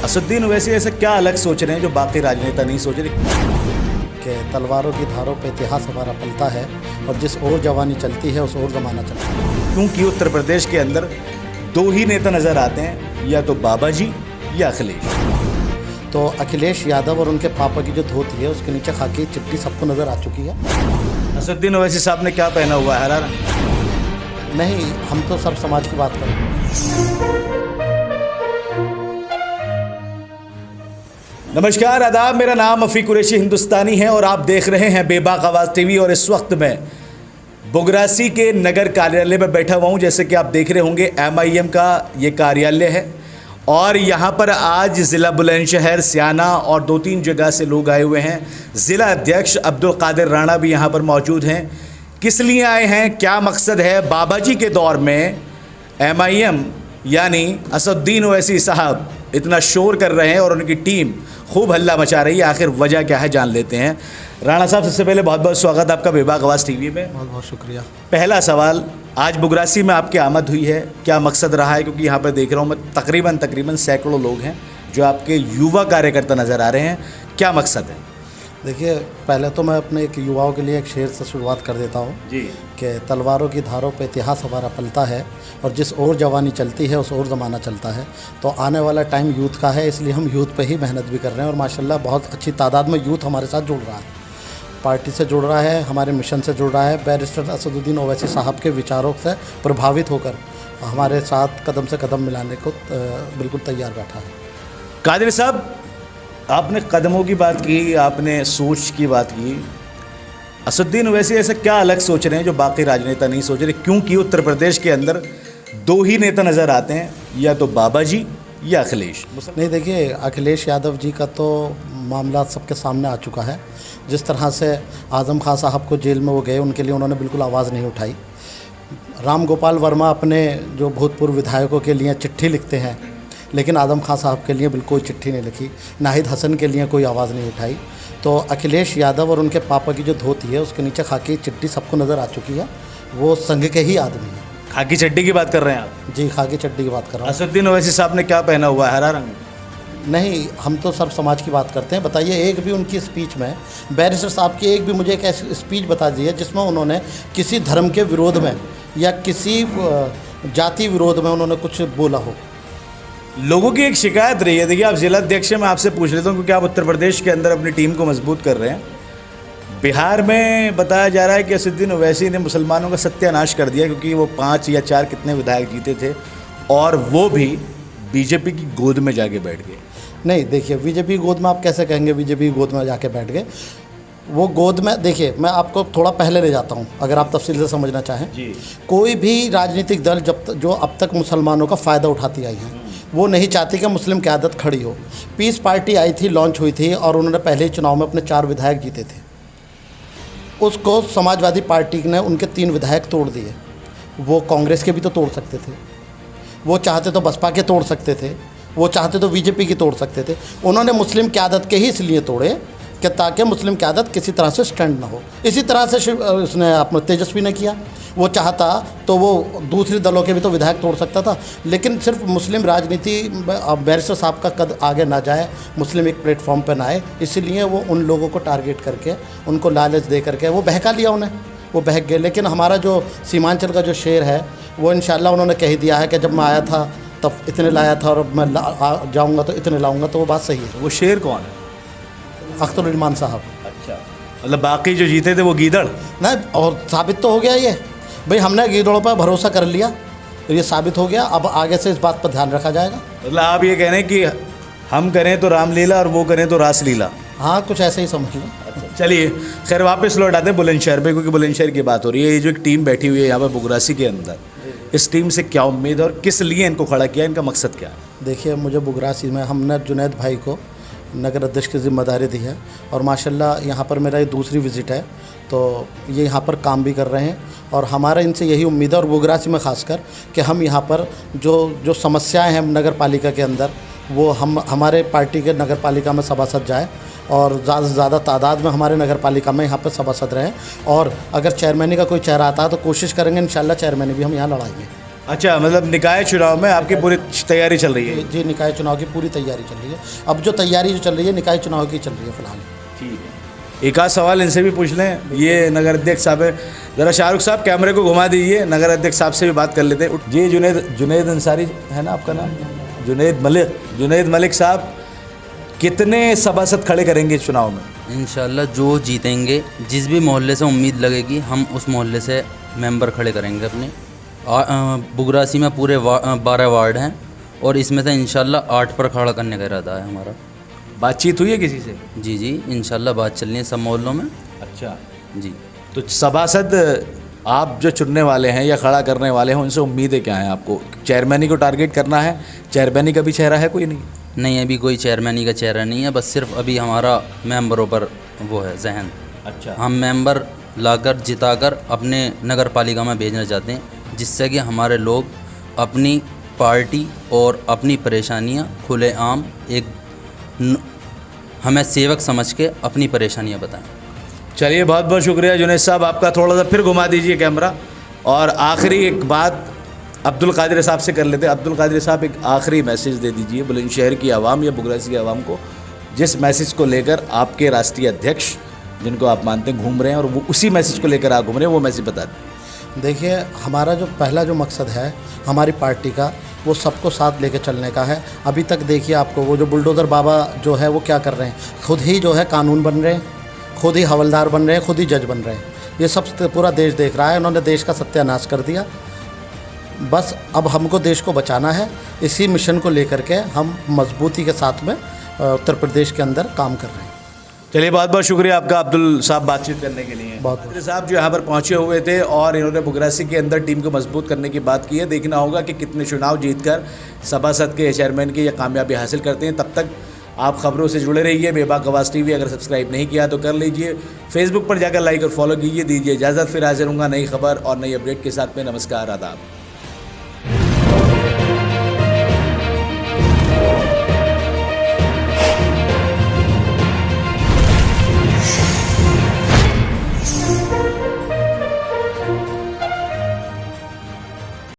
असदुद्दीन ओवैसी ऐसा क्या अलग सोच रहे हैं जो बाकी राजनेता नहीं सोच रहे? कि तलवारों की धारों पे इतिहास हमारा पलता है और जिस ओर जवानी चलती है उस ओर ज़माना चलता है। क्योंकि उत्तर प्रदेश के अंदर दो ही नेता नज़र आते हैं, या तो बाबा जी या अखिलेश। तो अखिलेश यादव और उनके पापा की जो धोती है उसके नीचे खाकी चिट्ठी सबको नज़र आ चुकी है। असदुद्दीन ओवैसी साहब ने क्या पहना हुआ है? हरा रंग। नहीं, हम तो सब समाज की बात करें। नमस्कार, आदाब। मेरा नाम अफ़ी कुरैशी हिंदुस्तानी है और आप देख रहे हैं बेबाक आवाज़ टीवी। और इस वक्त मैं बुगरासी के नगर कार्यालय में बैठा हुआ हूँ। जैसे कि आप देख रहे होंगे, MIM का ये कार्यालय है और यहाँ पर आज ज़िला बुलंदशहर, सियाना और 2-3 जगह से लोग आए हुए हैं। ज़िला अध्यक्ष अब्दुल कादिर राणा भी यहाँ पर मौजूद हैं। किस लिए आए हैं, क्या मकसद है? बाबा जी के दौर में MIM यानी असदुद्दीन ओवैसी साहब इतना शोर कर रहे हैं और उनकी टीम खूब हल्ला मचा रही है। आखिर वजह क्या है, जान लेते हैं। राणा साहब, सबसे पहले बहुत बहुत स्वागत आपका बेबाक आवाज़ टीवी में। बहुत बहुत शुक्रिया। पहला सवाल, आज बुगरासी में आपकी आमद हुई है, क्या मकसद रहा है? क्योंकि यहाँ पर देख रहा हूँ मैं तकरीबन सैकड़ों लोग हैं जो आपके युवा कार्यकर्ता नज़र आ रहे हैं। क्या मकसद है? देखिए, पहले तो मैं अपने एक युवाओं के लिए एक शेर से शुरुआत कर देता हूँ जी। कि तलवारों की धारों पे इतिहास हमारा पलता है और जिस ओर जवानी चलती है उस ओर ज़माना चलता है। तो आने वाला टाइम यूथ का है, इसलिए हम यूथ पे ही मेहनत भी कर रहे हैं और माशाल्लाह बहुत अच्छी तादाद में यूथ हमारे साथ जुड़ रहा है, पार्टी से जुड़ रहा है, हमारे मिशन से जुड़ रहा है। बैरिस्टर असदुद्दीन ओवैसी साहब के विचारों से प्रभावित होकर हमारे साथ कदम से कदम मिलाने को बिल्कुल तैयार बैठा है। कादिर साहब, आपने कदमों की बात की, आपने सोच की बात की। असदुद्दीन ओवैसी ऐसा क्या अलग सोच रहे हैं जो बाकी राजनेता नहीं सोच रहे? क्योंकि उत्तर प्रदेश के अंदर दो ही नेता नज़र आते हैं, या तो बाबा जी या अखिलेश। नहीं, देखिए, अखिलेश यादव जी का तो मामला सबके सामने आ चुका है। जिस तरह से आज़म खां साहब को जेल में वो गए, उनके लिए उन्होंने बिल्कुल आवाज़ नहीं उठाई। राम गोपाल वर्मा अपने जो भूतपूर्व विधायकों के लिए चिट्ठी लिखते हैं, लेकिन आज़म खां साहब के लिए बिल्कुल चिट्ठी नहीं लिखी। नाहिद हसन के लिए कोई आवाज़ नहीं उठाई। तो अखिलेश यादव और उनके पापा की जो धोती है उसके नीचे खाकी चिट्ठी सबको नज़र आ चुकी है। वो संघ के ही आदमी हैं। खाकी चड्डी की बात कर रहे हैं आप? जी, खाकी चड्डी की बात कर रहा हूँ। असदुद्दीन ओवैसी साहब ने क्या पहना हुआ है? हरा रंग। नहीं, हम तो सब समाज की बात करते हैं। बताइए, एक भी उनकी स्पीच में, बैरिस्टर साहब की एक भी मुझे एक ऐसी स्पीच बता दी है जिसमें उन्होंने किसी धर्म के विरोध में या किसी जाति विरोध में उन्होंने कुछ बोला हो। लोगों की एक शिकायत रही है। देखिए, आप जिला अध्यक्ष हैं, मैं आपसे पूछ लेता हूँ क्योंकि आप उत्तर प्रदेश के अंदर अपनी टीम को मजबूत कर रहे हैं। बिहार में बताया जा रहा है कि असदुद्दीन ओवैसी ने मुसलमानों का सत्यानाश कर दिया, क्योंकि वो 5 या 4 कितने विधायक जीते थे और वो भी बीजेपी की गोद में जाके बैठ गए। नहीं, देखिए, बीजेपी गोद में आप कैसे कहेंगे बीजेपी गोद में जाके बैठ गए? वो गोद में, देखिए, मैं आपको थोड़ा पहले ले जाता हूँ अगर आप तफसील से समझना चाहें जी। कोई भी राजनीतिक दल जो अब तक मुसलमानों का फ़ायदा उठाती आई है, वो नहीं चाहती कि मुस्लिम क़यादत खड़ी हो। पीस पार्टी आई थी, लॉन्च हुई थी और उन्होंने पहले ही चुनाव में अपने 4 विधायक जीते थे। उसको समाजवादी पार्टी ने उनके 3 विधायक तोड़ दिए। वो कांग्रेस के भी तो तोड़ सकते थे, वो चाहते तो बसपा के तोड़ सकते थे, वो चाहते तो बीजेपी की तोड़ सकते थे। उन्होंने मुस्लिम क़यादत के ही इसलिए तोड़े कि ताकि मुस्लिम क़यादत किसी तरह से स्टैंड ना हो। इसी तरह से उसने अपना तेजस्वी ने किया। वो चाहता तो वो दूसरे दलों के भी तो विधायक तोड़ सकता था, लेकिन सिर्फ मुस्लिम राजनीति बैरिस्टर साहब का कद आगे ना जाए, मुस्लिम एक प्लेटफॉर्म पर ना आए, इसलिए वो उन लोगों को टारगेट करके, उनको लालच दे करके वो बहका लिया उन्हें। वो बहक गए। लेकिन हमारा जो सीमांचल का जो शेर है वो इंशाल्लाह उन्होंने कह दिया है कि जब मैं आया था तब इतने लाया था और अब मैं जाऊँगा तो इतने लाऊँगा। तो वो बात सही है। वो शेर कौन है? अख्तरुल साहब। अच्छा, मतलब बाकी जो जीते थे वो गीदड़? नहीं, और साबित तो हो गया ये भाई, हमने गीदड़ों पर भरोसा कर लिया, ये साबित हो गया। अब आगे से इस बात पर ध्यान रखा जाएगा। मतलब आप ये कह रहे हैं कि हम करें तो रामलीला और वो करें तो रासलीला? हाँ, कुछ ऐसे ही समझ लो। चलिए, खैर वापस लौट आते हैं बुलंदशहर पे, क्योंकि बुलंदशहर की बात हो रही है। ये जो एक टीम बैठी हुई है यहाँ पर बुगरासी के अंदर, इस टीम से क्या उम्मीद और किस लिए इनको खड़ा किया, इनका मकसद क्या है? देखिए, मुझे बुगरासी में हमने जुनैद भाई को नगर अध्यक्ष की जिम्मेदारी दी है और माशाल्लाह यहाँ पर मेरा ये दूसरी विज़िट है। तो ये यहाँ पर काम भी कर रहे हैं और हमारा इनसे यही उम्मीद है, और बुगरासी में ख़ासकर, कि हम यहाँ पर जो समस्याएं हैं नगर पालिका के अंदर, वो हमारे पार्टी के नगर पालिका में सभासद जाए और ज़्यादा से ज़्यादा तादाद में हमारे नगर पालिका में यहाँ पर सभासद रहें। और अगर चेयरमैनी का कोई चेहरा आता है तो कोशिश करेंगे इंशाल्लाह चेयरमैनी भी हम यहाँ लड़ाएंगे। अच्छा, मतलब निकाय चुनाव में आपकी पूरी तैयारी चल रही है। जी, निकाय चुनाव की पूरी तैयारी चल रही है। अब जो तैयारी जो चल रही है निकाय चुनाव की चल रही है फिलहाल। ठीक है, एक आध सवाल इनसे भी पूछ लें। ये नगर अध्यक्ष साहब है, ज़रा शाहरुख साहब कैमरे को घुमा दीजिए, नगर अध्यक्ष साहब से भी बात कर लेते हैं। जी, जुनैद अंसारी है ना आपका नाम? जुनैद मलिक साहब, कितने सभासद खड़े करेंगे चुनाव में? इंशाल्लाह जो जीतेंगे, जिस भी मोहल्ले से उम्मीद लगेगी हम उस मोहल्ले से मेंबर खड़े करेंगे अपने। बुगरासी में पूरे 12 वार्ड हैं और इसमें से इंशाल्लाह 8 पर खड़ा करने का इरादा है हमारा। बातचीत हुई है किसी से? जी, इंशाल्लाह बात चल रही है सब मोहल्लों में। अच्छा जी, तो सभासद आप जो चुनने वाले हैं या खड़ा करने वाले हैं, उनसे उम्मीदें क्या हैं आपको? चेयरमैनी को टारगेट करना है? चेयरमैनी का भी चेहरा है कोई? नहीं अभी कोई चेयरमैनी का चेहरा नहीं है, बस सिर्फ अभी हमारा मेंबरों पर वो है जहन। अच्छा, हम मेंबर लाकर जिताकर अपने नगर पालिका में भेजना चाहते हैं, जिससे कि हमारे लोग अपनी पार्टी और अपनी परेशानियां खुलेआम हमें सेवक समझ के अपनी परेशानियां बताएं। चलिए, बहुत बहुत शुक्रिया जुनैद साहब आपका। थोड़ा सा फिर घुमा दीजिए कैमरा। और आखिरी एक बात अब्दुल कादिर साहब से कर लेते हैं। अब्दुल कादिर साहब, एक आखिरी मैसेज दे दीजिए बुलंदशहर की आवाम या बुगरासी की आवाम को, जिस मैसेज को लेकर आपके राष्ट्रीय अध्यक्ष, जिनको आप मानते हैं, घूम रहे हैं और वो उसी मैसेज को लेकर आप घूम रहे हैं, वो मैसेज बता दें। देखिए, हमारा जो पहला जो मकसद है हमारी पार्टी का, वो सबको साथ लेके चलने का है। अभी तक देखिए आपको वो जो बुलडोज़र बाबा जो है वो क्या कर रहे हैं, खुद ही जो है कानून बन रहे हैं, खुद ही हवलदार बन रहे हैं, खुद ही जज बन रहे हैं। ये सब पूरा देश देख रहा है। उन्होंने देश का सत्यानाश कर दिया। बस अब हमको देश को बचाना है। इसी मिशन को लेकर के हम मजबूती के साथ में उत्तर प्रदेश के अंदर काम कर रहे हैं। चलिए, बहुत बहुत शुक्रिया आपका अब्दुल साहब बातचीत करने के लिए। बहुत साहब जो यहाँ पर पहुँचे हुए थे और इन्होंने बुगरासी के अंदर टीम को मजबूत करने की बात की है। देखना होगा कि कितने चुनाव जीतकर सभासद के, चेयरमैन की या कामयाबी हासिल करते हैं। तब तक आप खबरों से जुड़े रहिए। बेबाक आवाज़ टीवी अगर सब्सक्राइब नहीं किया तो कर लीजिए। फेसबुक पर जाकर लाइक और फॉलो कीजिए। दीजिए इजाज़त, फिर हाजिर होऊंगा नई खबर और नई अपडेट के साथ में। नमस्कार, आदाब।